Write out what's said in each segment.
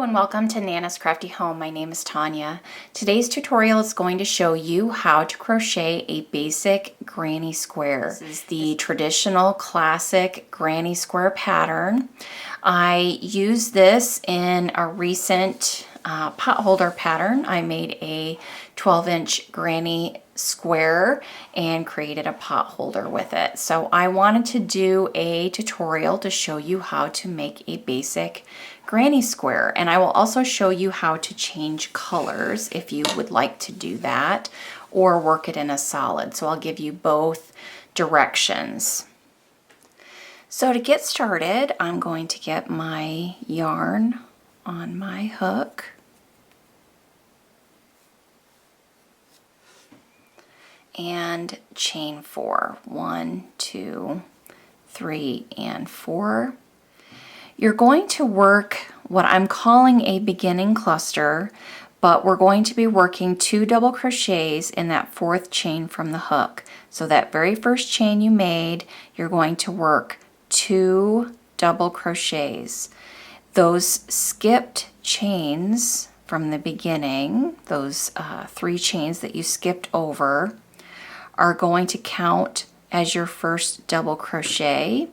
And welcome to Nana's Crafty Home. My name is Tanya. Today's tutorial is going to show you how to crochet a basic granny square. This is the traditional classic granny square pattern. I used this in a recent pot holder pattern. I made a 12-inch granny square and created a pot holder with it. So I wanted to do a tutorial to show you how to make a basic granny square, and I will also show you how to change colors if you would like to do that or work it in a solid. So I'll give you both directions. So to get started, I'm going to get my yarn on my hook and chain 4. 1, 2, 3, and 4. You're going to work what I'm calling a beginning cluster, but we're going to be working 2 double crochets in that 4th chain from the hook. So that very first chain you made, you're going to work 2 double crochets. Those skipped chains from the beginning, those 3 chains that you skipped over, are going to count as your first double crochet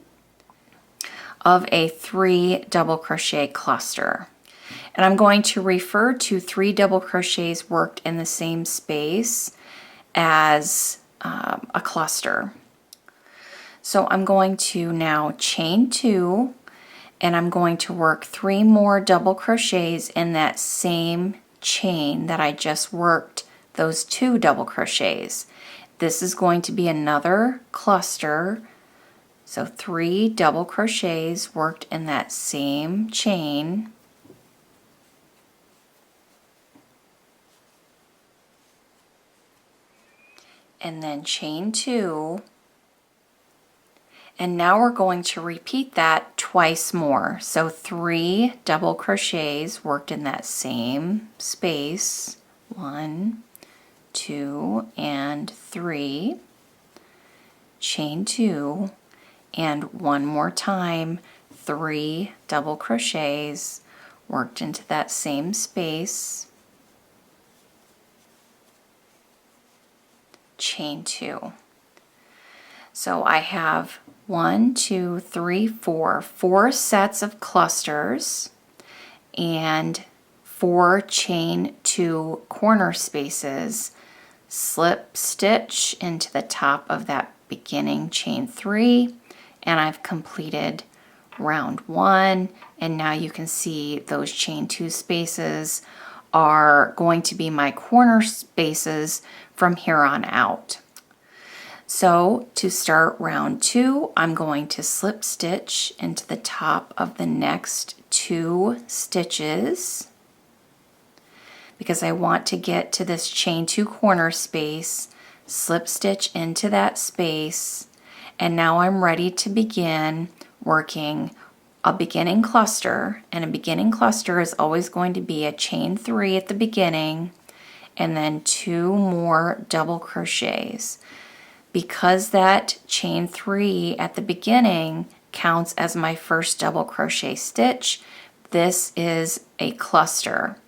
of a 3 double crochet cluster. And I'm going to refer to 3 double crochets worked in the same space as a cluster. So I'm going to now chain 2, and I'm going to work 3 more double crochets in that same chain that I just worked those 2 double crochets. This is going to be another cluster. So 3 double crochets worked in that same chain. And then chain 2. And now we're going to repeat that twice more. So 3 double crochets worked in that same space. 1, 2, and 3. Chain 2. And one more time, 3 double crochets worked into that same space, chain 2. So I have 1, 2, 3, 4 sets of clusters and 4 chain 2 corner spaces. Slip stitch into the top of that beginning chain 3. And I've completed round 1, and now you can see those chain 2 spaces are going to be my corner spaces from here on out. So to start round 2, I'm going to slip stitch into the top of the next 2 stitches because I want to get to this chain 2 corner space, slip stitch into that space. And now I'm ready to begin working a beginning cluster, and a beginning cluster is always going to be a chain 3 at the beginning and then 2 more double crochets. Because that chain 3 at the beginning counts as my first double crochet stitch, this is a cluster.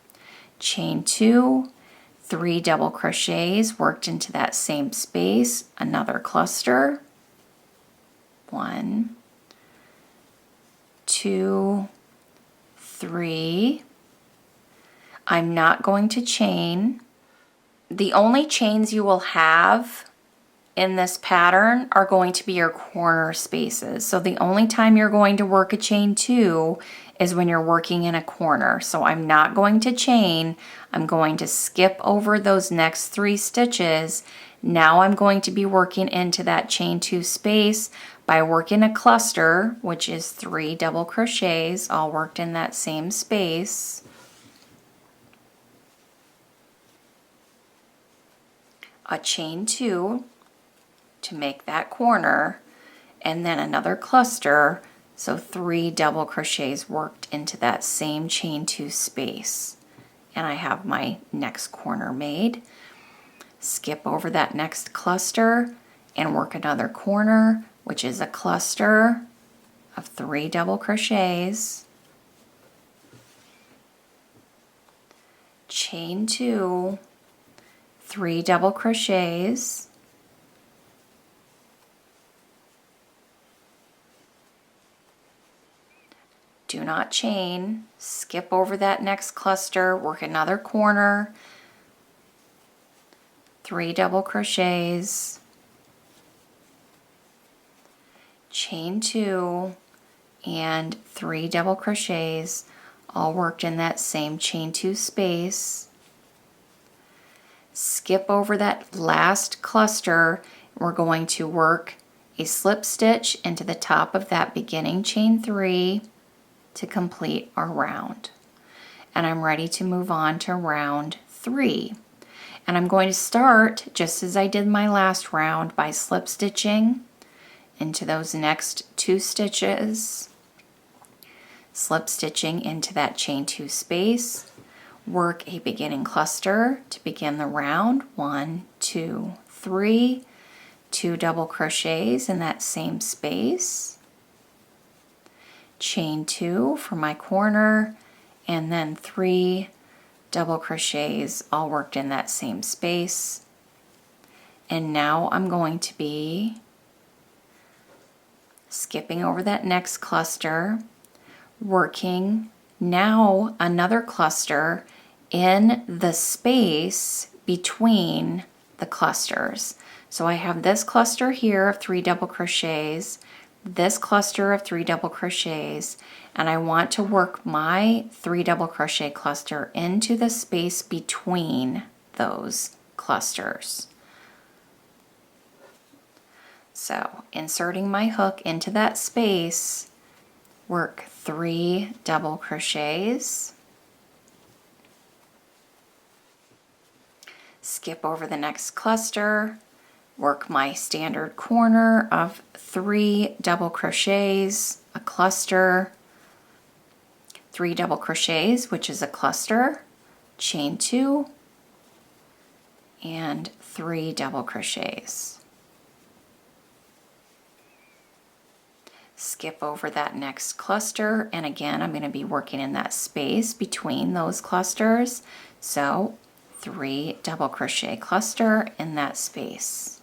Chain 2, 3 double crochets worked into that same space, another cluster. 1, 2, 3. I'm not going to chain. The only chains you will have in this pattern are going to be your corner spaces. So the only time you're going to work a chain 2 is when you're working in a corner. So I'm not going to chain. I'm going to skip over those next 3 stitches. Now I'm going to be working into that chain 2 space by working a cluster, which is 3 double crochets all worked in that same space. A chain 2 to make that corner, and then another cluster, so 3 double crochets worked into that same chain 2 space. And I have my next corner made. Skip over that next cluster and work another corner, which is a cluster of 3 double crochets. chain 2, 3 double crochets, do not chain, skip over that next cluster, work another corner, 3 double crochets, chain 2, and 3 double crochets, all worked in that same chain 2 space. Skip over that last cluster. We're going to work a slip stitch into the top of that beginning chain 3 to complete our round. And I'm ready to move on to round 3. And I'm going to start just as I did my last round by slip stitching into those next 2 stitches, slip stitching into that chain 2 space, work a beginning cluster to begin the round, 1, 2, 3, 2 double crochets in that same space, chain 2 for my corner, and then 3 double crochets all worked in that same space. And now I'm going to be skipping over that next cluster, working now another cluster in the space between the clusters. So I have this cluster here of 3 double crochets, this cluster of 3 double crochets, and I want to work my 3 double crochet cluster into the space between those clusters. So inserting my hook into that space, work 3 double crochets, skip over the next cluster, work my standard corner of 3 double crochets, a cluster, 3 double crochets, which is a cluster, chain 2, and 3 double crochets. Skip over that next cluster, and again I'm going to be working in that space between those clusters, so 3 double crochet cluster in that space.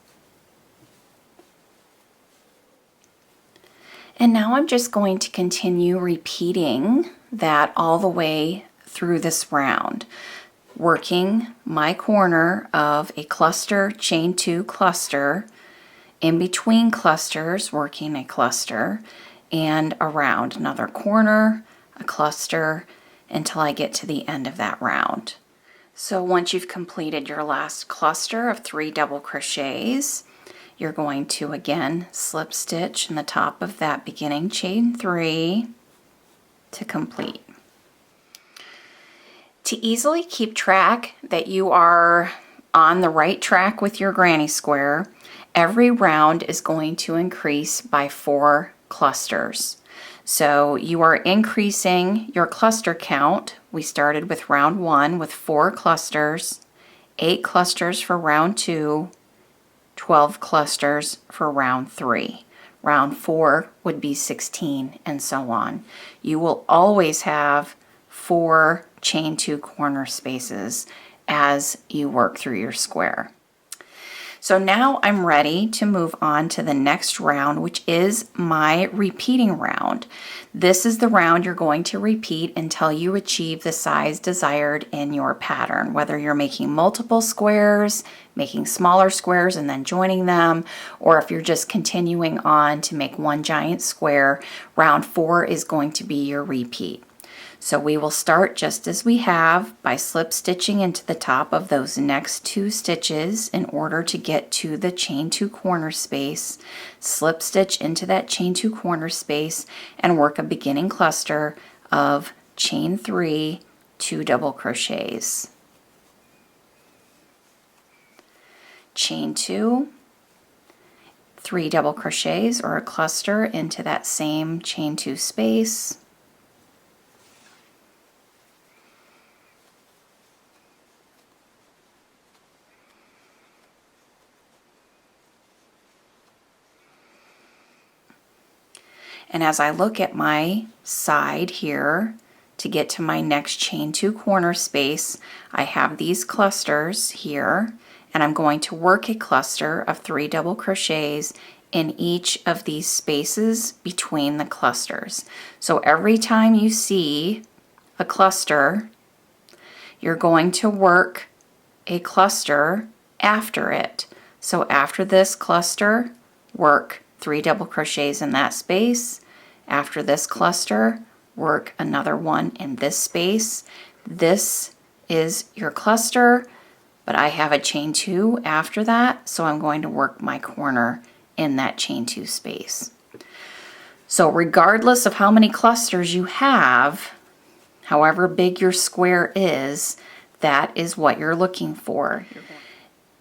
And now I'm just going to continue repeating that all the way through this round, working my corner of a cluster, chain 2 cluster, in between clusters working a cluster, and around another corner, a cluster, until I get to the end of that round. So once you've completed your last cluster of 3 double crochets, you're going to again slip stitch in the top of that beginning chain 3 to complete. To easily keep track that you are on the right track with your granny square, every round is going to increase by 4 clusters. So you are increasing your cluster count. We started with round 1 with 4 clusters, 8 clusters for round 2, 12 clusters for round 3. Round 4 would be 16, and so on. You will always have 4 chain 2 corner spaces as you work through your square. So now I'm ready to move on to the next round, which is my repeating round. This is the round you're going to repeat until you achieve the size desired in your pattern, whether you're making multiple squares, making smaller squares and then joining them, or if you're just continuing on to make one giant square. Round 4 is going to be your repeat. So we will start just as we have by slip stitching into the top of those next 2 stitches in order to get to the chain 2 corner space, slip stitch into that chain 2 corner space, and work a beginning cluster of chain 3, 2 double crochets. Chain 2, 3 double crochets or a cluster into that same chain 2 space. And as I look at my side here to get to my next chain 2 corner space, I have these clusters here, and I'm going to work a cluster of 3 double crochets in each of these spaces between the clusters. So every time you see a cluster, you're going to work a cluster after it. So after this cluster, work 3 double crochets in that space. After this cluster, work another one in this space. This is your cluster, but I have a chain 2 after that, so I'm going to work my corner in that chain 2 space. So regardless of how many clusters you have, however big your square is, that is what you're looking for.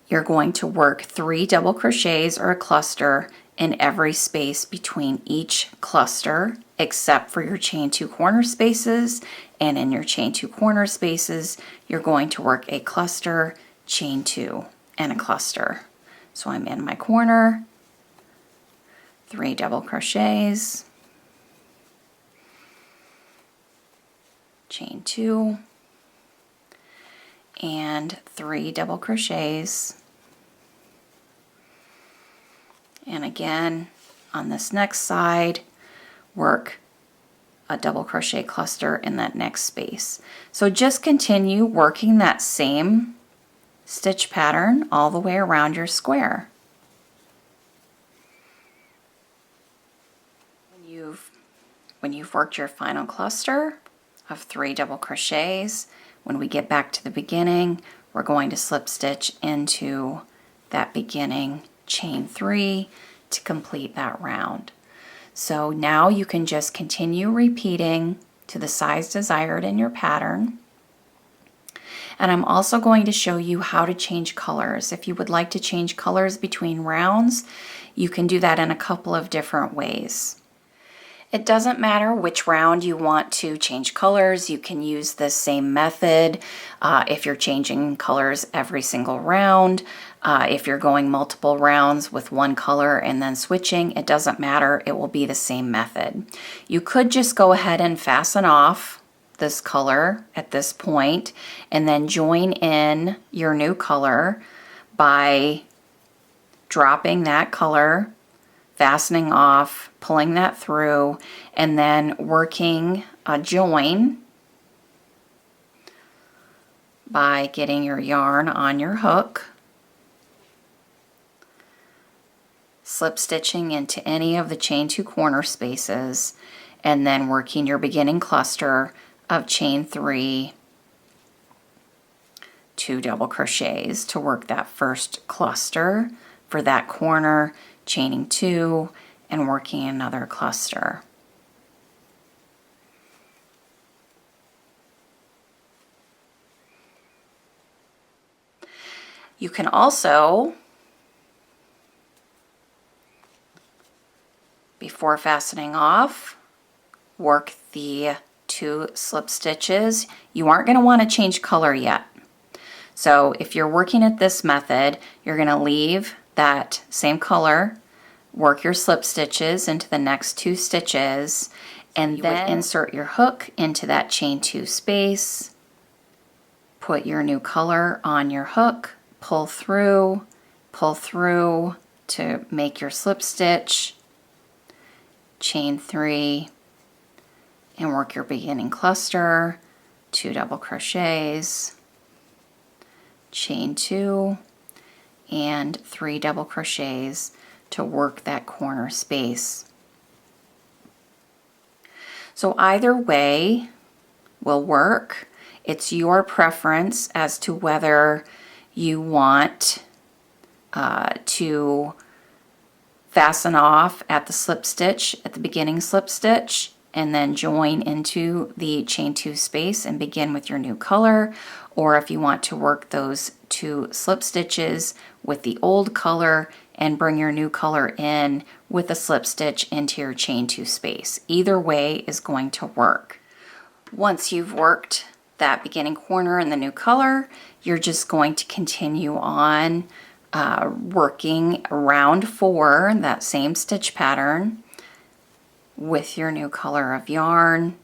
You're going to work 3 double crochets or a cluster in every space between each cluster, except for your chain 2 corner spaces. And in your chain 2 corner spaces, you're going to work a cluster, chain 2, and a cluster. So I'm in my corner, 3 double crochets, chain 2, and 3 double crochets. And again, on this next side, work a double crochet cluster in that next space. So just continue working that same stitch pattern all the way around your square. When you've worked your final cluster of 3 double crochets, when we get back to the beginning, we're going to slip stitch into that beginning chain 3 to complete that round. So now you can just continue repeating to the size desired in your pattern. And I'm also going to show you how to change colors. If you would like to change colors between rounds, you can do that in a couple of different ways. It doesn't matter which round you want to change colors. You can use the same method if you're changing colors every single round. If you're going multiple rounds with one color and then switching, it doesn't matter. It will be the same method. You could just go ahead and fasten off this color at this point and then join in your new color by dropping that color, fastening off, pulling that through, and then working a join by getting your yarn on your hook, slip stitching into any of the chain 2 corner spaces, and then working your beginning cluster of chain 3, 2 double crochets to work that first cluster for that corner, chaining 2 and working another cluster. You can also, before fastening off, work the 2 slip stitches. You aren't going to want to change color yet. So if you're working at this method, you're going to leave that same color, work your slip stitches into the next 2 stitches, and then insert your hook into that chain 2 space, put your new color on your hook, pull through to make your slip stitch, chain 3, and work your beginning cluster, 2 double crochets, chain 2, and 3 double crochets to work that corner space. So either way will work. It's your preference as to whether you want to fasten off at the slip stitch, at the beginning slip stitch, and then join into the chain 2 space and begin with your new color, or if you want to work those 2 slip stitches with the old color and bring your new color in with a slip stitch into your chain 2 space. Either way is going to work. Once you've worked that beginning corner in the new color, you're just going to continue on working round 4, that same stitch pattern with your new color of yarn,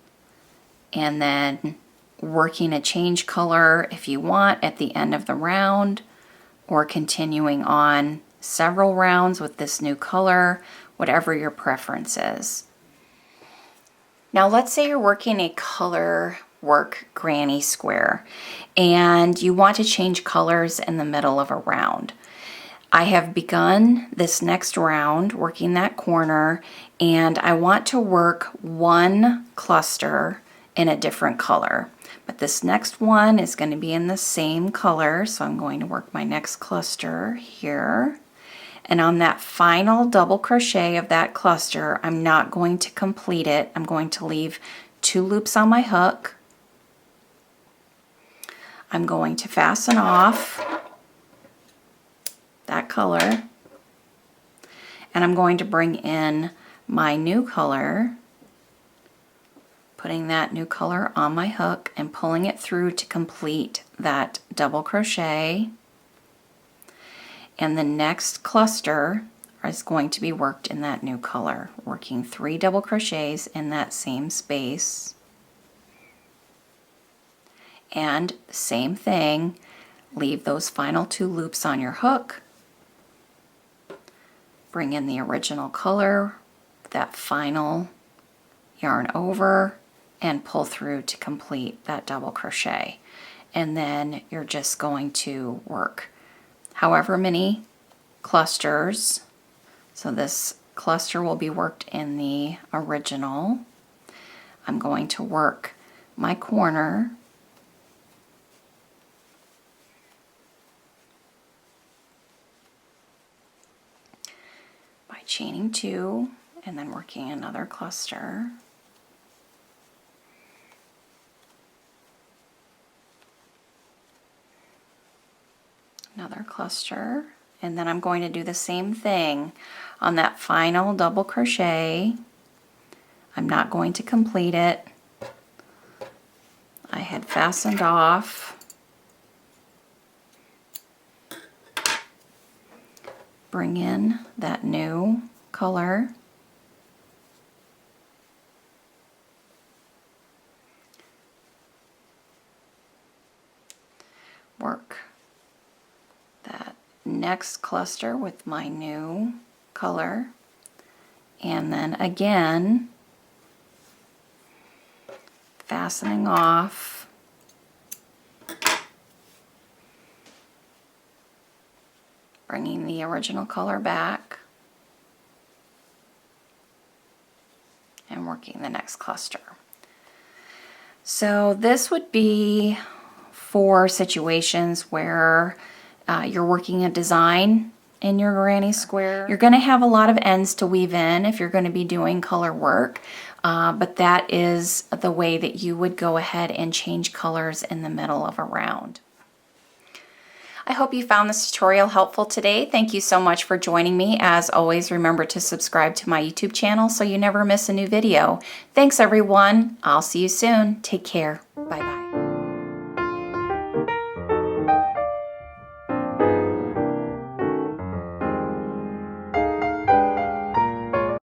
and then working a change color if you want at the end of the round, or continuing on several rounds with this new color, whatever your preference is. Now let's say you're working a color work granny square and you want to change colors in the middle of a round. I have begun this next round working that corner, and I want to work one cluster in a different color. But this next one is going to be in the same color, so I'm going to work my next cluster here. And on that final double crochet of that cluster, I'm not going to complete it. I'm going to leave 2 loops on my hook. I'm going to fasten off that color, and I'm going to bring in my new color, putting that new color on my hook and pulling it through to complete that double crochet. And the next cluster is going to be worked in that new color, working 3 double crochets in that same space. And same thing, leave those final 2 loops on your hook, bring in the original color, that final yarn over, and pull through to complete that double crochet. And then you're just going to work however many clusters. So this cluster will be worked in the original. I'm going to work my corner by chaining 2 and then working another cluster. Another cluster, and then I'm going to do the same thing on that final double crochet. I'm not going to complete it. I had fastened off, bring in that new color, work that next cluster with my new color, and then again fastening off, bringing the original color back, and working the next cluster. So this would be for situations where you're working a design in your granny square. You're going to have a lot of ends to weave in if you're going to be doing color work, but that is the way that you would go ahead and change colors in the middle of a round. I hope you found this tutorial helpful today. Thank you so much for joining me. As always, remember to subscribe to my YouTube channel so you never miss a new video. Thanks everyone. I'll see you soon. Take care. Bye-bye.